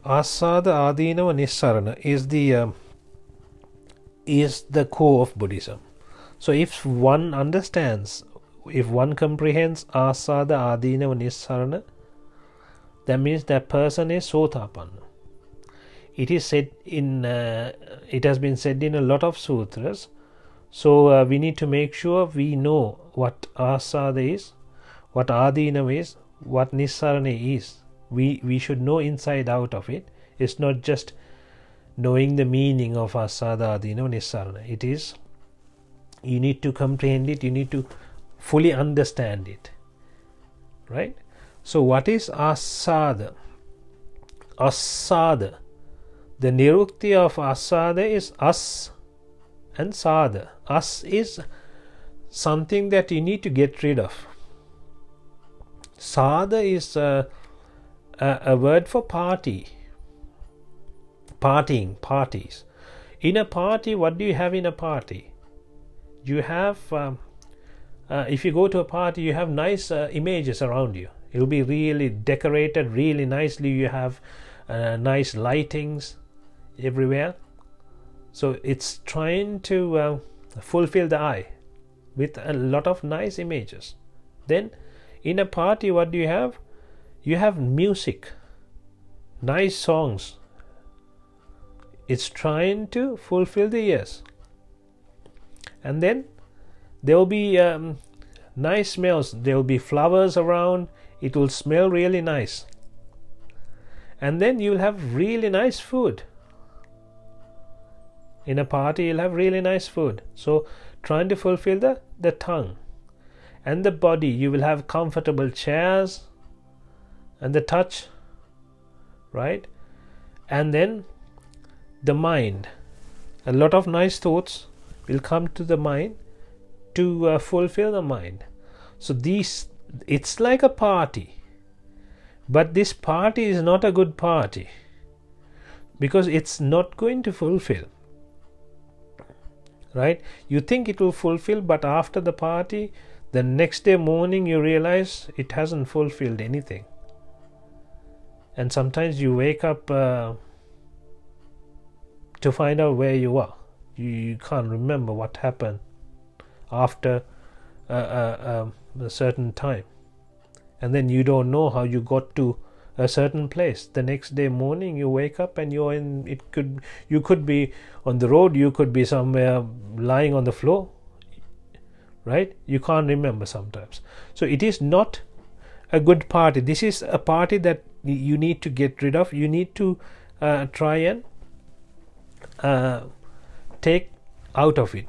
Assada, Adeenava, Nissarana is the core of Buddhism. So if one understands, if one comprehends Assada, Adeenava, Nissarana, that means that person is Sotapanna. It is said in it has been said in a lot of sutras. So we need to make sure we know what Assada is, what Adeenava is, what Nissarana is. We should know inside out of it. It's not just knowing the meaning of Assada, Adeenava, Nissarana. It is, you need to comprehend it, you need to fully understand it. Right? So what is Assada? Assada. The nirukti of Assada is as and sada. As is something that you need to get rid of. Sada is a word for party. Partying, parties. In a party, what do you have in a party? You have, if you go to a party, you have nice images around you. It will be really decorated, really nicely. You have nice lightings everywhere. So it's trying to fulfill the eye with a lot of nice images. Then in a party, what do you have? You have music, nice songs. It's trying to fulfill the ears. And then there will be nice smells. There will be flowers around. It will smell really nice. And then you'll have really nice food. In a party, you'll have really nice food. So trying to fulfill the tongue. And the body, you will have comfortable chairs and the touch, right? And then the mind. A lot of nice thoughts will come to the mind to fulfill the mind. So it's like a party. But this party is not a good party because it's not going to fulfill. Right? You think it will fulfill, but after the party, the next day morning you realize it hasn't fulfilled anything. And sometimes you wake up to find out where you are. You can't remember what happened after a certain time. And then you don't know how you got to a certain place. The next day morning you wake up and you're in, you could be on the road, you could be somewhere lying on the floor, right? You can't remember sometimes. So it is not a good party. This is a party that you need to get rid of. You need to try and take out of it,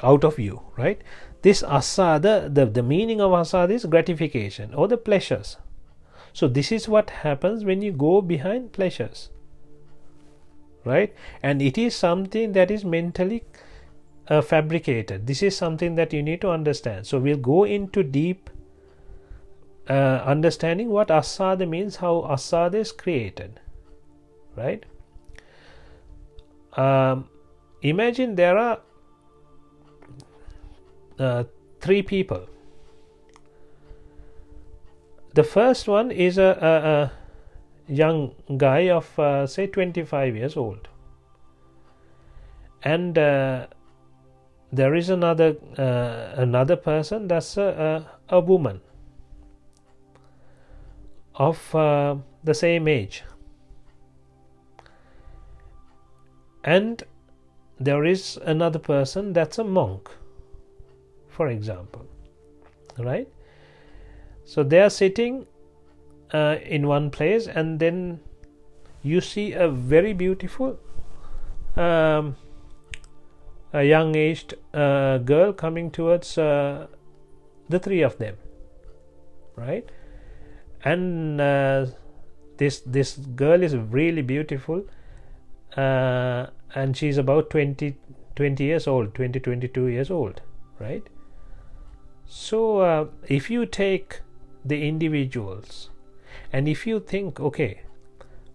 out of you, right? This asada, the meaning of asada is gratification or the pleasures. So this is what happens when you go behind pleasures, right? And it is something that is mentally fabricated. This is something that you need to understand. So we'll go into deep understanding what asada means, how asada is created, right? Imagine there are 3 people. The first one is a young guy of say 25 years old, and there is another person that's a woman of the same age, and there is another person that's a monk, for example, right? So they are sitting in one place, and then you see a very beautiful a young aged girl coming towards the 3 of them, right? And this girl is really beautiful, and she's about 20 years old, 22 years old, right? So if you take the individuals and if you think, okay,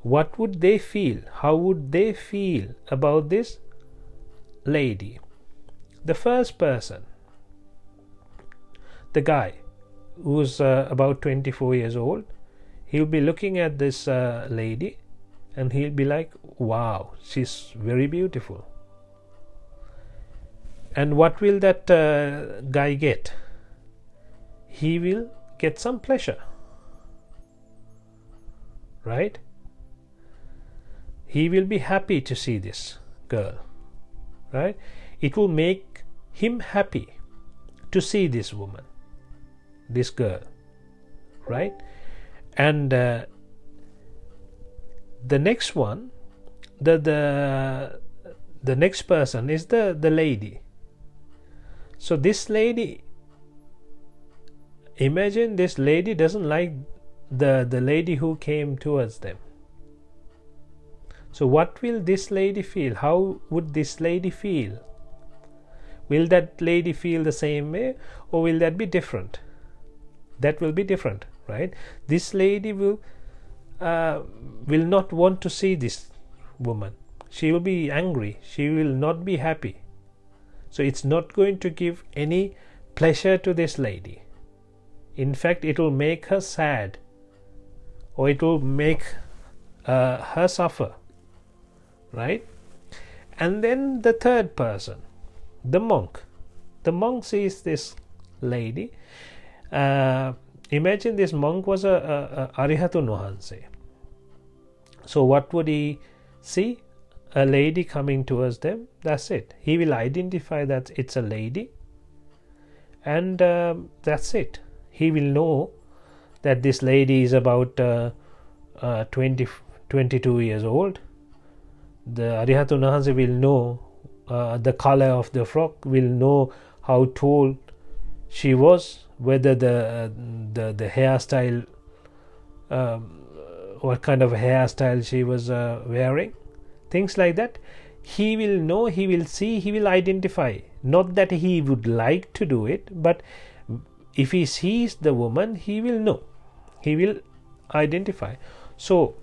what would they feel, how would they feel about this lady? The first person, the guy who's about 24 years old, he'll be looking at this lady and he'll be like, wow, she's very beautiful. And what will that guy get? He will get some pleasure, right? He will be happy to see this girl, right? It will make him happy to see this woman, this girl, right? And the next one, the next person is the lady. So this lady, imagine this lady doesn't like the lady who came towards them. So what will this lady feel? How would this lady feel? Will that lady feel the same way, or will that be different? That will be different, right? This lady will not want to see this woman. She will be angry. She will not be happy. So it's not going to give any pleasure to this lady. In fact, it will make her sad, or it will make her suffer, right? And then the third person, the monk. The monk sees this lady. Imagine this monk was a Arihatun Wahanse. So what would he see? A lady coming towards them. That's it. He will identify that it's a lady, and that's it. He will know that this lady is about 22 years old. The Arihatun Wahanse will know the color of the frock, will know how tall she was, whether the hairstyle, what kind of hairstyle she was wearing, things like that. He will know, he will see, he will identify. Not that he would like to do it, but if he sees the woman, he will know, he will identify. So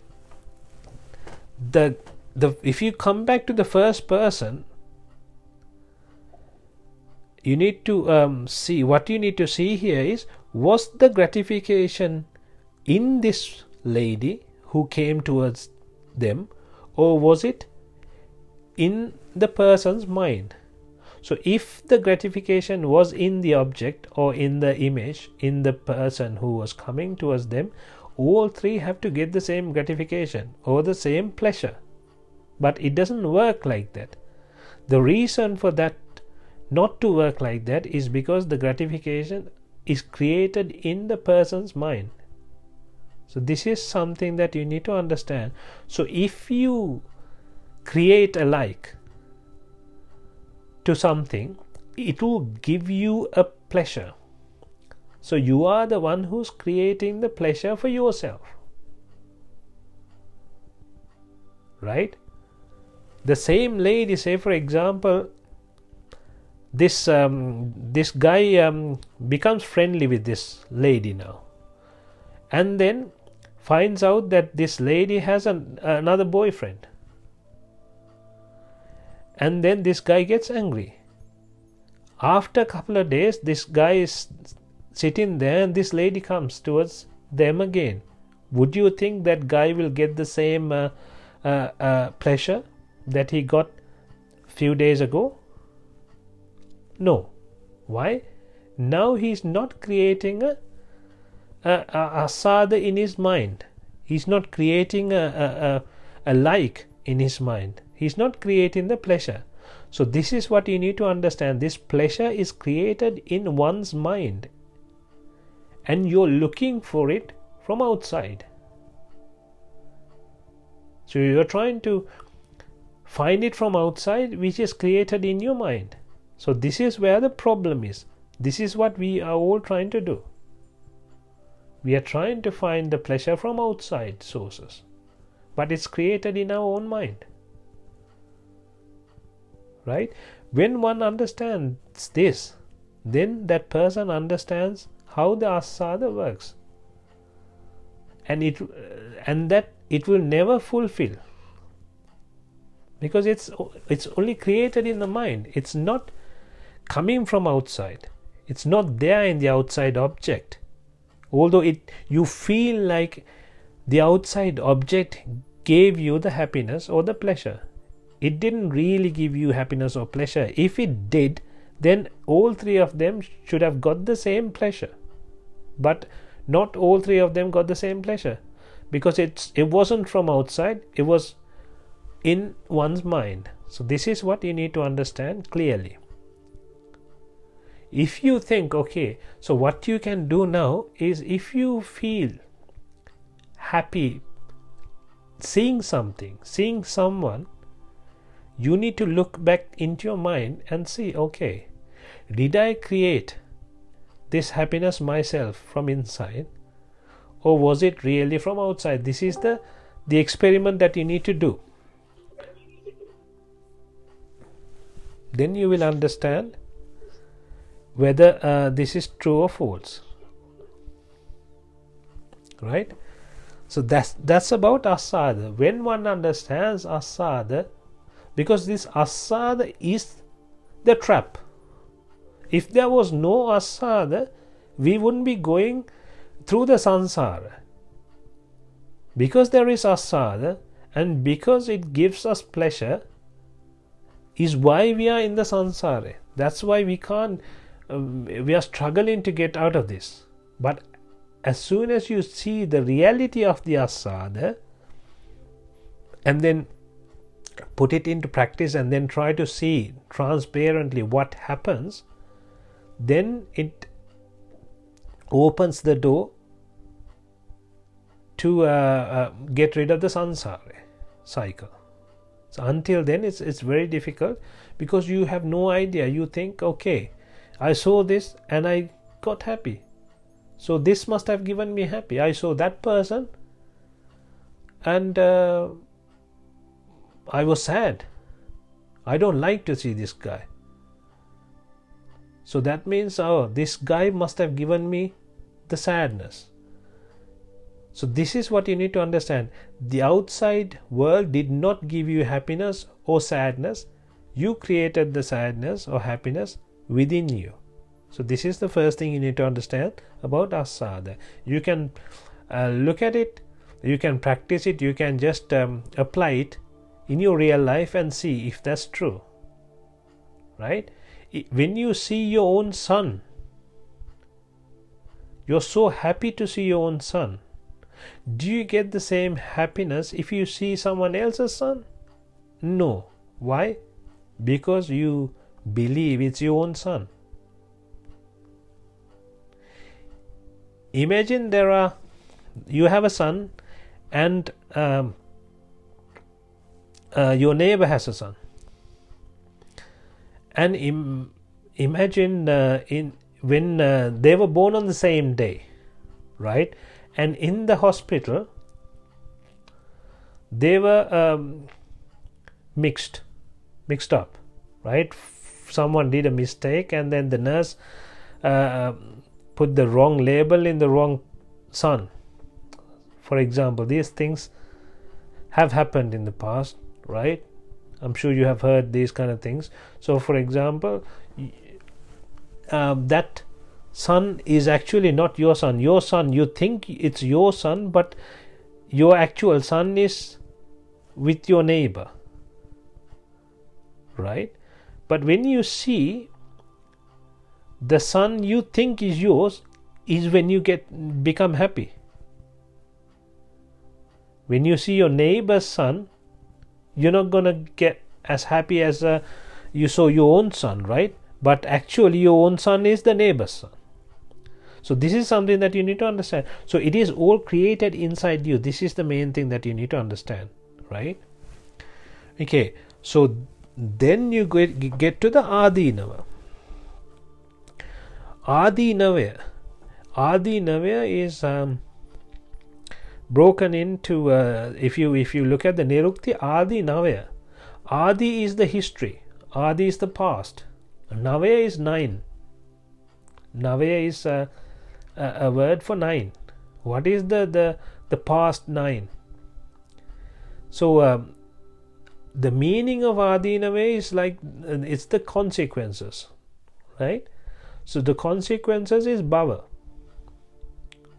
if you come back to the first person, you need to see, what you need to see here is, was the gratification in this lady who came towards them, or was it in the person's mind? So if the gratification was in the object or in the image, in the person who was coming towards them, all three have to get the same gratification or the same pleasure. But it doesn't work like that. The reason for that not to work like that is because the gratification is created in the person's mind. So this is something that you need to understand. So if you create a like to something, it will give you a pleasure. So you are the one who's creating the pleasure for yourself, right? The same lady, say for example, this guy becomes friendly with this lady now, and then finds out that this lady has another boyfriend, and then this guy gets angry. After a couple of days, this guy is sitting there and this lady comes towards them again. Would you think that guy will get the same pleasure that he got a few days ago? No. Why? Now he's not creating a Assada in his mind. He's not creating a like in his mind. He's not creating the pleasure. So this is what you need to understand. This pleasure is created in one's mind, and you're looking for it from outside. So you're trying to find it from outside, which is created in your mind. So this is where the problem is. This is what we are all trying to do. We are trying to find the pleasure from outside sources, but it's created in our own mind, right? When one understands this, then that person understands how the Assada works, and that it will never fulfill, because it's only created in the mind. It's not coming from outside. It's not there in the outside object, although you feel like the outside object gave you the happiness or the pleasure. It didn't really give you happiness or pleasure. If it did, then all three of them should have got the same pleasure. But not all three of them got the same pleasure, because it wasn't from outside, it was in one's mind. So this is what you need to understand clearly. If you think, okay, so what you can do now is, if you feel happy seeing something, seeing someone, you need to look back into your mind and see, okay, did I create this happiness myself from inside, or was it really from outside? This is the experiment that you need to do. Then you will understand whether this is true or false. Right? So that's about Assada. When one understands Assada, because this Assada is the trap. If there was no Assada, we wouldn't be going through the samsara. Because there is Assada, and because it gives us pleasure, is why we are in the samsara. That's why we can't, we are struggling to get out of this. But as soon as you see the reality of the Assada, and then put it into practice, and then try to see transparently what happens, then it opens the door to get rid of the samsara cycle. So until then it's very difficult, because you have no idea. You think, okay, I saw this and I got happy, so this must have given me happy. I saw that person and I was sad. I don't like to see this guy. So that means, oh, this guy must have given me the sadness. So this is what you need to understand. The outside world did not give you happiness or sadness. You created the sadness or happiness within you. So this is the first thing you need to understand about Assada. You can look at it, you can practice it, you can just apply it in your real life and see if that's true. Right? When you see your own son, you're so happy to see your own son. Do you get the same happiness if you see someone else's son? No. Why? Because you believe it's your own son. Imagine you have a son, and your neighbor has a son. And imagine when they were born on the same day, right? And in the hospital, they were mixed up, right? Someone did a mistake, and then the nurse put the wrong label in the wrong son. For example, these things have happened in the past, right? I'm sure you have heard these kind of things. So, for example, that son is actually not your son. Your son, you think it's your son, but your actual son is with your neighbor, right? But when you see the son you think is yours, is when you become happy. When you see your neighbor's son, you're not gonna get as happy as you saw your own son, right? But actually your own son is the neighbor's son. So this is something that you need to understand. So it is all created inside you. This is the main thing that you need to understand, right? Okay, so then you get to the Adeenava. Adeenava is broken into, if you look at the Nirukti, Adeenava. Adi is the history. Adi is the past. Navaya is 9. Navaya is a word for 9. What is the past 9? So the meaning of Adeenava is like, it's the consequences, right? So the consequences is bhava.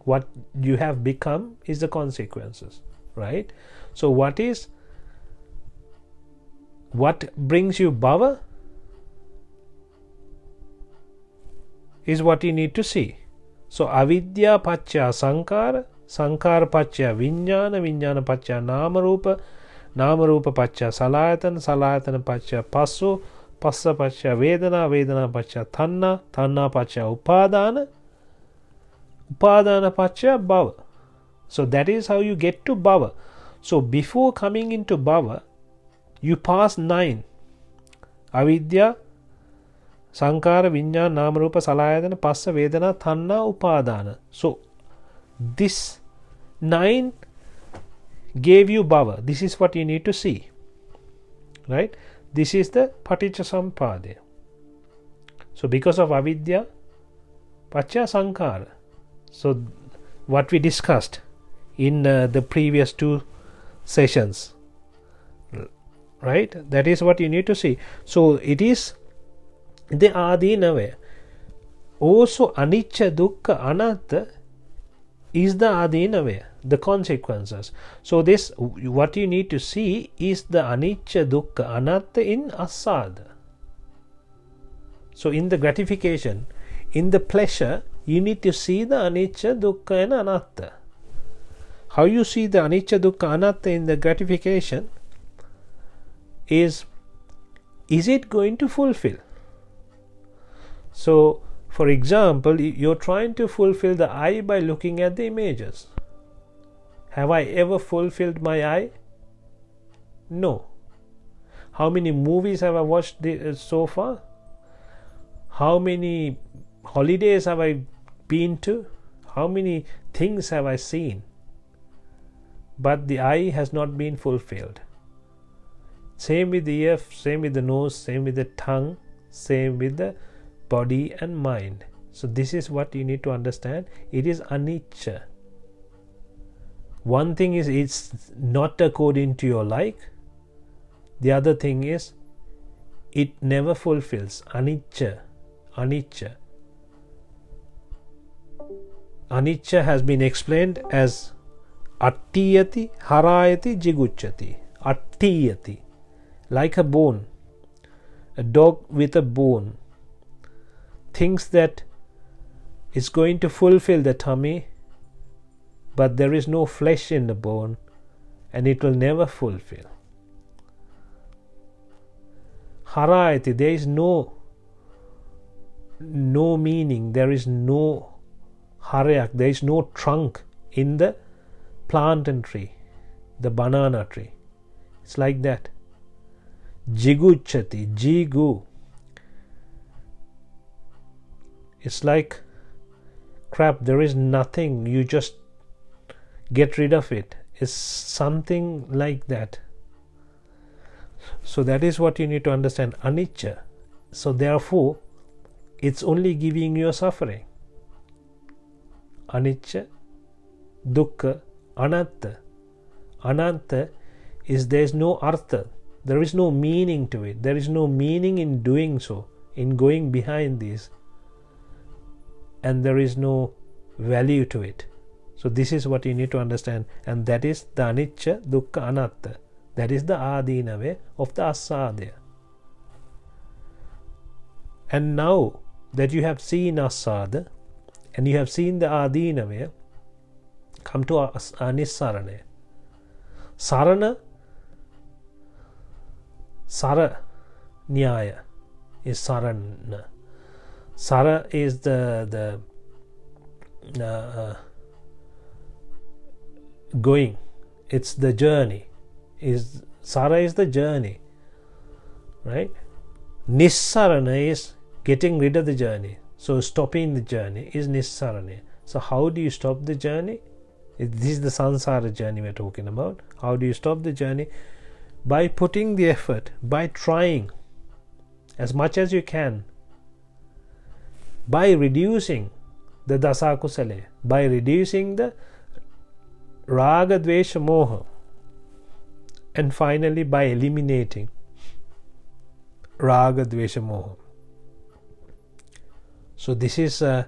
What you have become is the consequences. right? So what brings you bhava is what you need to see. So avidya paccha sankara, sankara paccha vijnana, vijnana paccha nama rupa, nama rupa paccha salayatana, salayatana paccha passo, passa paccha vedana, vedana paccha tanna, tanna paccha upadana, upadana paccha bhava. So that is how you get to bhava. So before coming into bhava, you pass 9. Avidya, sankara, vijnana, nama rupa, salayatana, passa, vedana, tanna, upadana. So this 9 gave you bhava. This is what you need to see, right? This is the paticca samuppada. So because of avidya pacca sankara, so what we discussed in the previous 2 sessions, right? That is what you need to see. So it is the adeenava. Also anicca, dukkha, anatta is the adeenava, the consequences. So this, what you need to see is the anicca, dukkha, anatta in assada. So in the gratification, in the pleasure, you need to see the anicca, dukkha and anatta. How you see the anicca, dukkha, anatta in the gratification is it going to fulfill? So for example, you're trying to fulfill the I by looking at the images. Have I ever fulfilled my I? No. How many movies have I watched so far? How many holidays have I been to? How many things have I seen? But the I has not been fulfilled. Same with the ear, same with the nose, same with the tongue, same with the body and mind. So this is what you need to understand. It is anicca. One thing is it's not according to your like. The other thing is it never fulfills. Anicca. Anicca. Anicca has been explained as attiyati, harayati, jigucchati. Attiyati. Like a bone. A dog with a bone thinks that it's going to fulfill the tummy, but there is no flesh in the bone and it will never fulfill. Harayati, there is no meaning, there is no harayak, there is no trunk in the plantain tree, the banana tree. It's like that. Jigucchati, jigu. It's like crap, there is nothing, you just get rid of it. It's something like that. So that is what you need to understand, anicca. So therefore, it's only giving you a suffering. Anicca, dukkha, anatta. Anatta is there is no artha. There is no meaning to it. There is no meaning in doing so, in going behind this. And there is no value to it. So this is what you need to understand. And that is the anicca, dukkha, anatta. That is the adeenava of the assada. And now that you have seen assada and you have seen the adeenava, come to nissarana. Sarana, sara nyaya is sarana. Sara is the going. It's the journey. Sara is the journey, right? Nissarana is getting rid of the journey. So stopping the journey is Nissarana. So how do you stop the journey? This is the samsara journey we're talking about. How do you stop the journey? By putting the effort, by trying as much as you can, by reducing the dasa kusale, by reducing the raga, dvesha, moha, and finally by eliminating raga, dvesha, moha. So this is the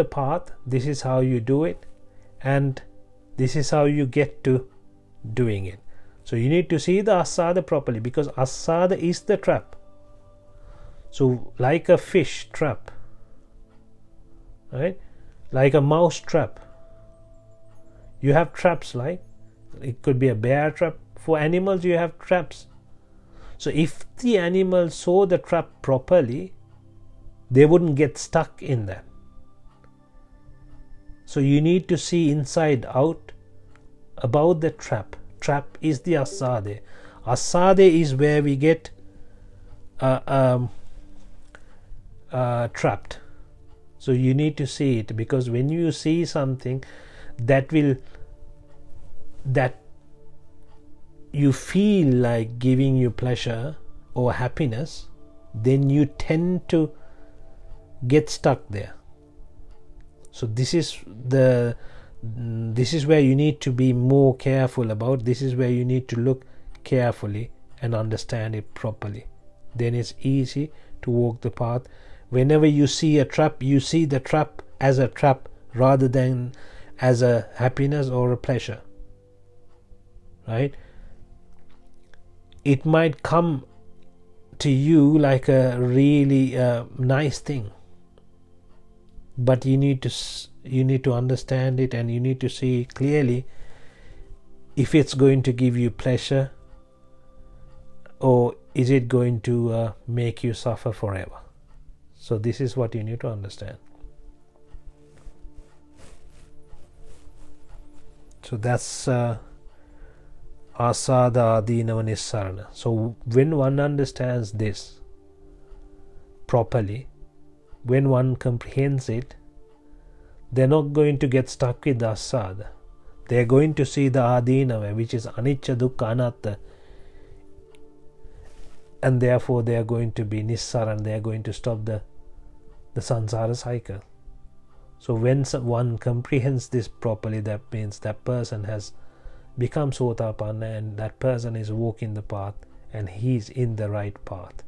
path. This is how you do it, and This is how you get to doing it. So you need to see the Assada properly, because Assada is the trap. So like a fish trap, right? Like a mouse trap. You have traps, like it could be a bear trap. For animals you have traps. So if the animals saw the trap properly, they wouldn't get stuck in that. So you need to see inside out about the trap. Trap is the Assada. Assada is where we get trapped. So you need to see it, because when you see something that you feel like giving you pleasure or happiness, then you tend to get stuck there. So this is where you need to be more careful about. This is where you need to look carefully and understand it properly. Then it's easy to walk the path. Whenever you see a trap, you see the trap as a trap rather than as a happiness or a pleasure, right? It might come to you like a really nice thing, but you need to understand it, and you need to see clearly if it's going to give you pleasure, or is it going to make you suffer forever. So this is what you need to understand. So that's Assada, Adeenava, Nissarana. So when one understands this properly, when one comprehends it, they're not going to get stuck with the Assada. They're going to see the Adeenava, which is Anicca, Dukkha, Anatta, and therefore they are going to be Nissarana. They are going to stop the samsara cycle. So when one comprehends this properly, that means that person has become Sotapanna, and that person is walking the path, and he is in the right path.